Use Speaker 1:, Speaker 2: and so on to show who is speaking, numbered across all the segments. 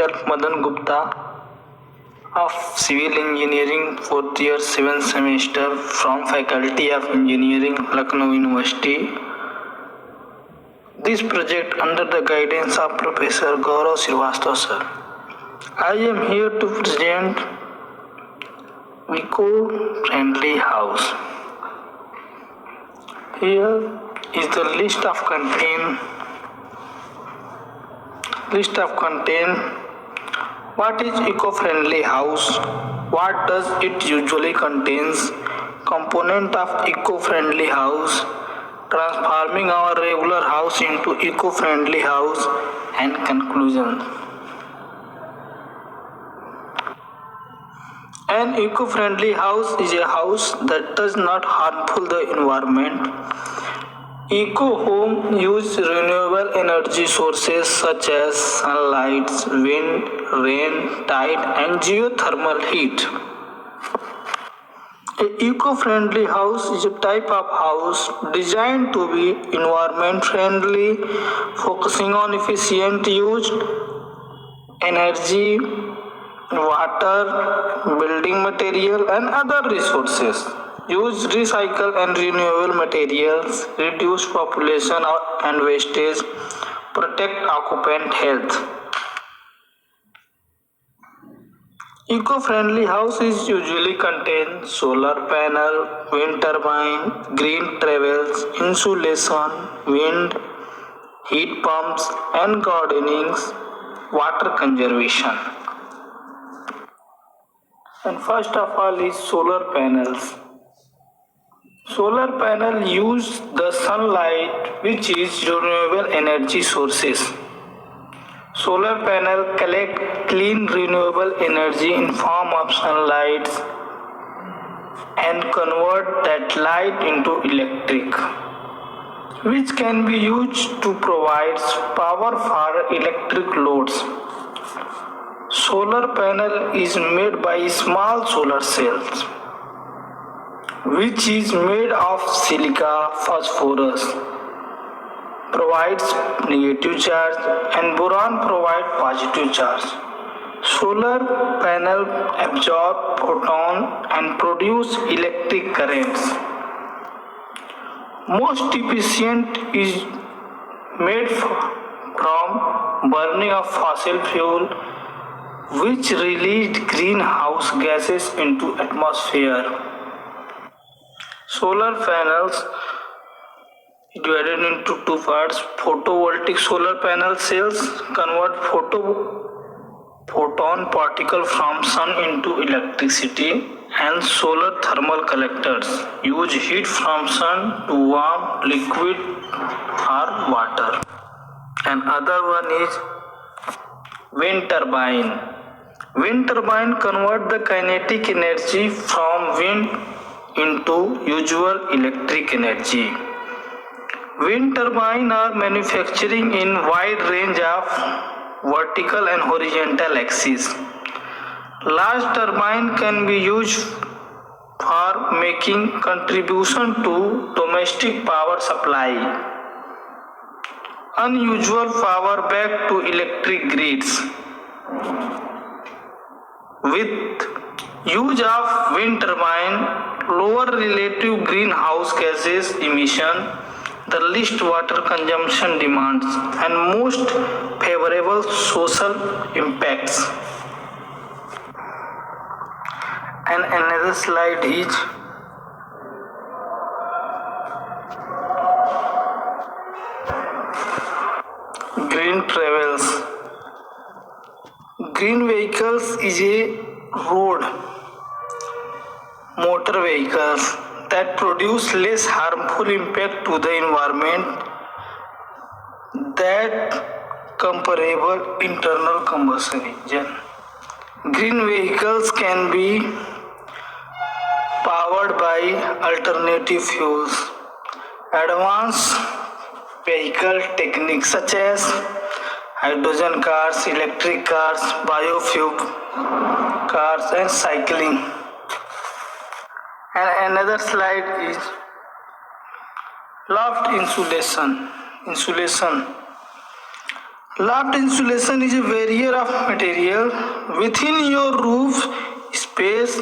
Speaker 1: myself Madan Gupta of Civil Engineering 4th year 7th semester from Faculty of Engineering, Lucknow University. This project under the guidance of Professor Gaurav Srivastava sir. I am here to present eco-friendly house. Here is the list of content. What is eco-friendly house? What does it usually contains? Component of eco-friendly house, transforming our regular house into eco-friendly house, and conclusion. An eco-friendly house is a house that does not harmful the environment. Eco-home use renewable energy sources such as sunlight, wind, rain, tide, and geothermal heat. An eco-friendly house is a type of house designed to be environment friendly, focusing on efficient use, energy, water, building material, and other resources. Use recycle and renewable materials, reduce population and wastage, protect occupant health. Eco-friendly houses usually contain solar panel, wind turbine, green travels, insulation, wind, heat pumps, and gardenings, water conservation. And first of all is solar panels. Solar panel use the sunlight, which is renewable energy sources. Solar panel collect clean renewable energy in form of sunlight and convert that light into electric, which can be used to provide power for electric loads. Solar panel is made by small solar cells, which is made of silica phosphorus, provides negative charge, and boron provide positive charge. Solar panel absorb photon and produce electric currents. Most efficient is made from burning of fossil fuel, which released greenhouse gases into atmosphere. Solar panels divided into two parts. Photovoltaic solar panel cells convert photon particle from sun into electricity, and solar thermal collectors use heat from sun to warm liquid or water. And other one is wind turbine. Wind turbine convert the kinetic energy from wind into usual electric energy. Wind turbines are manufacturing in wide range of vertical and horizontal axes. Large turbine can be used for making contribution to domestic power supply. Unusual power back to electric grids. With use of wind turbine, lower relative greenhouse gases emission, the least water consumption demands, and most favorable social impacts. And another slide is green travels. Green vehicles is a road motor vehicles that produce less harmful impact to the environment that comparable internal combustion engine. Green vehicles can be powered by alternative fuels. Advanced vehicle techniques such as hydrogen cars, electric cars, biofuel cars, and cycling. And another slide is loft insulation. Loft insulation is a barrier of material within your roof space.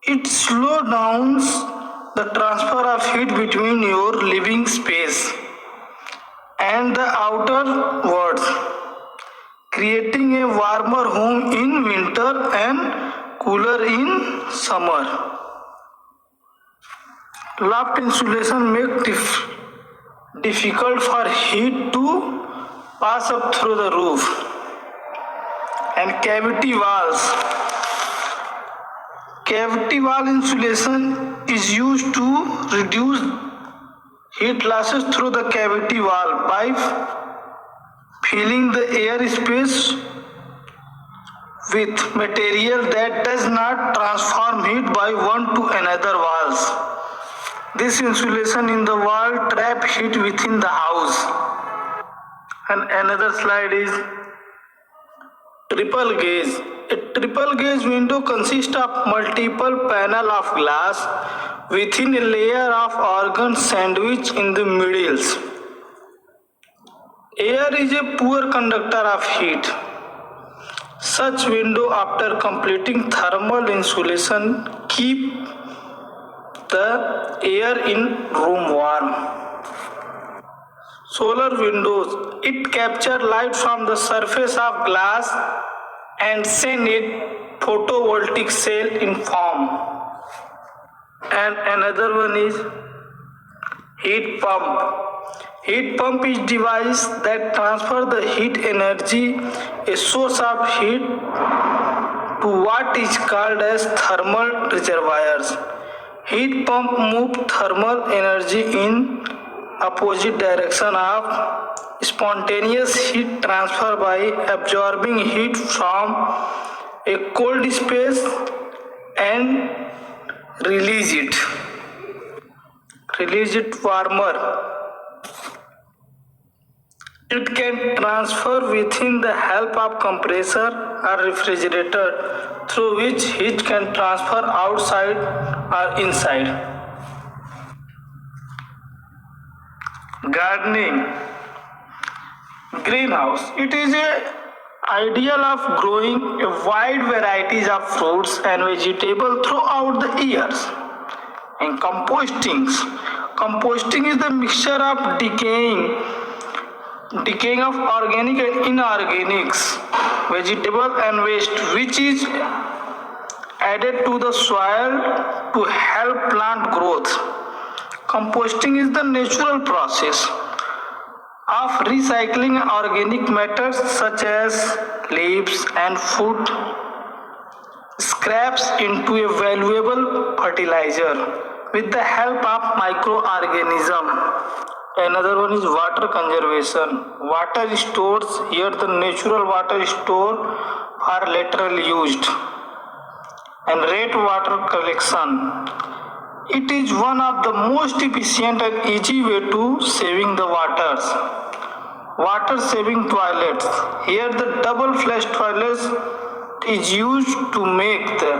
Speaker 1: It slows down the transfer of heat between your living space and the outer world, creating a warmer home in winter and cooler in summer. Loft insulation makes difficult for heat to pass up through the roof. And cavity walls. Cavity wall insulation is used to reduce heat losses through the cavity wall by filling the air space with material that does not transform heat by one to another walls. This insulation in the wall trap heat within the house. And another slide is triple gauge. A triple gauge window consists of multiple panels of glass within a layer of organ sandwich in the middle. Air is a poor conductor of heat. Such window, after completing thermal insulation, keep the air in room warm. Solar windows. It captures light from the surface of glass and send it photovoltaic cell in form. And another one is heat pump. Heat pump is device that transfer the heat energy, a source of heat, to what is called as thermal reservoirs. Heat pump move thermal energy in opposite direction of spontaneous heat transfer by absorbing heat from a cold space and release it warmer. It can transfer within the help of compressor or refrigerator, through which heat can transfer outside or inside. Gardening. Greenhouse. It is a ideal of growing a wide varieties of fruits and vegetables throughout the years. And composting. Composting is the mixture of decaying of organic and inorganics, vegetable and waste, which is added to the soil to help plant growth. Composting is the natural process of recycling organic matters such as leaves and food scraps into a valuable fertilizer with the help of microorganisms. Another one is water conservation. Water stores, here the natural water stored are laterally used. And rainwater collection. It is one of the most efficient and easy way to saving the waters. Water saving toilets. Here the double flush toilets is used to make the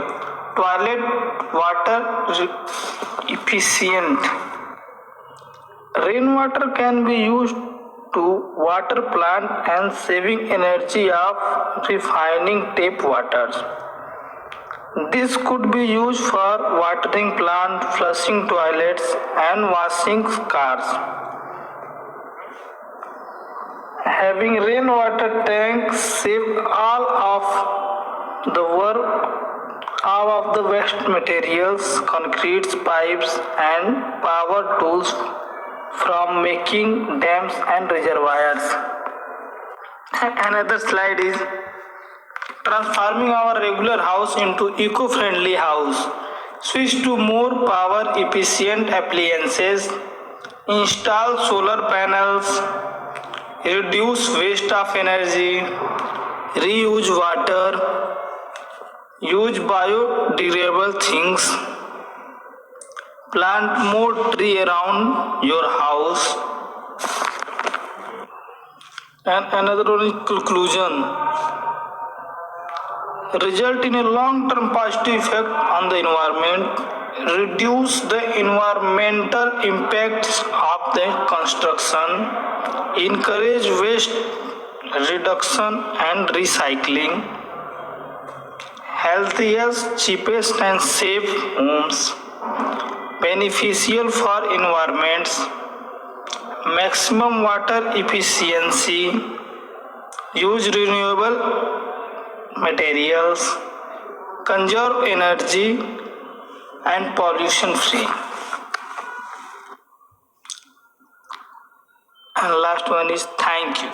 Speaker 1: toilet water efficient. Rainwater can be used to water plant and saving energy of refining tap water. This could be used for watering plant, flushing toilets and washing cars. Having rainwater tanks save all of the waste materials, concrete pipes and power tools from making dams and reservoirs. Another slide is transforming our regular house into eco-friendly house. Switch to more power efficient appliances, install solar panels, reduce waste of energy, reuse water, use biodegradable things, plant more tree around your house. And another one is conclusion. Result in a long-term positive effect on the environment, reduce the environmental impacts of the construction, encourage waste reduction and recycling, healthiest, cheapest and safe homes, beneficial for environments, maximum water efficiency, use renewable materials, conserve energy and pollution free. And last one is thank you.